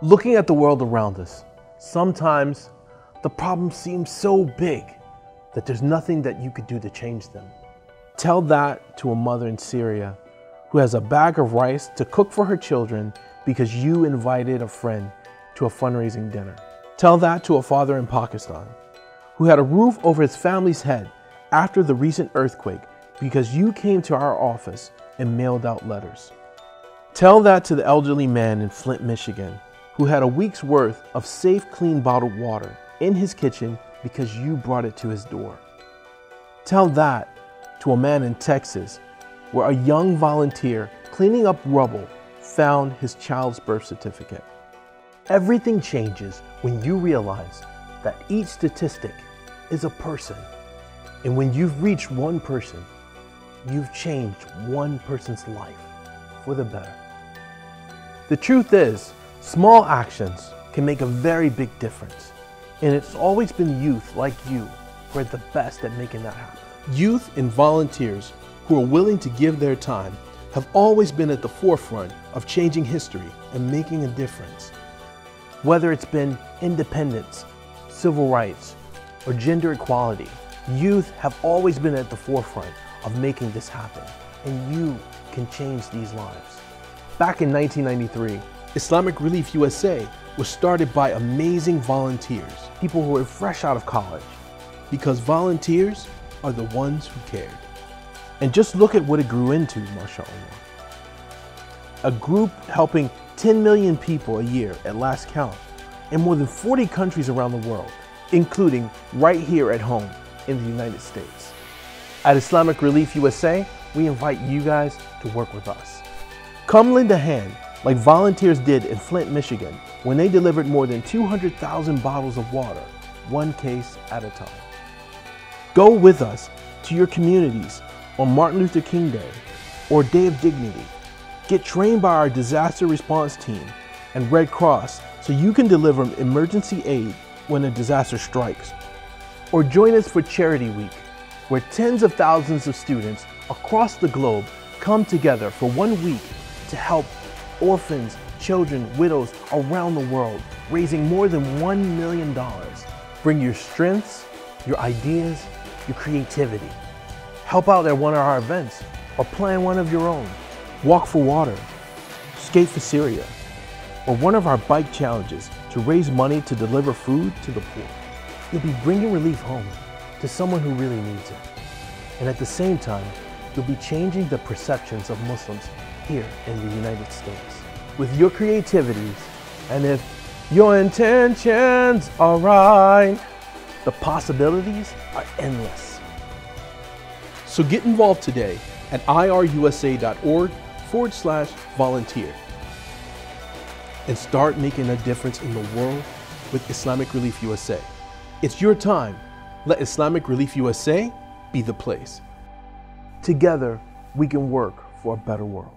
Looking at the world around us, sometimes the problems seem so big that there's nothing that you could do to change them. Tell that to a mother in Syria who has a bag of rice to cook for her children because you invited a friend to a fundraising dinner. Tell that to a father in Pakistan who had a roof over his family's head after the recent earthquake because you came to our office and mailed out letters. Tell that to the elderly man in Flint, Michigan, who had a week's worth of safe, clean bottled water in his kitchen because you brought it to his door. Tell that to a man in Texas where a young volunteer cleaning up rubble found his child's birth certificate. Everything changes when you realize that each statistic is a person. And when you've reached one person, you've changed one person's life for the better. The truth is, small actions can make a very big difference. And it's always been youth like you who are the best at making that happen. Youth and volunteers who are willing to give their time have always been at the forefront of changing history and making a difference. Whether it's been independence, civil rights, or gender equality, youth have always been at the forefront of making this happen, and you can change these lives. Back in 1993, Islamic Relief USA was started by amazing volunteers, people who were fresh out of college, because volunteers are the ones who cared. And just look at what it grew into, mashallah. A group helping 10 million people a year at last count in more than 40 countries around the world, including right here at home in the United States. At Islamic Relief USA, we invite you guys to work with us. Come lend a hand like volunteers did in Flint, Michigan, when they delivered more than 200,000 bottles of water, one case at a time. Go with us to your communities on Martin Luther King Day or Day of Dignity. Get trained by our disaster response team and Red Cross so you can deliver emergency aid when a disaster strikes. Or join us for Charity Week, where tens of thousands of students across the globe come together for 1 week to help orphans, children, widows around the world, raising more than $1 million. Bring your strengths, your ideas, your creativity. Help out at one of our events or plan one of your own. Walk for water, skate for Syria, or one of our bike challenges to raise money to deliver food to the poor. You'll be bringing relief home to someone who really needs it. And at the same time, you'll be changing the perceptions of Muslims here in the United States. With your creativities, and if your intentions are right, the possibilities are endless. So get involved today at irusa.org/volunteer and start making a difference in the world with Islamic Relief USA. It's your time. Let Islamic Relief USA be the place. Together, we can work for a better world.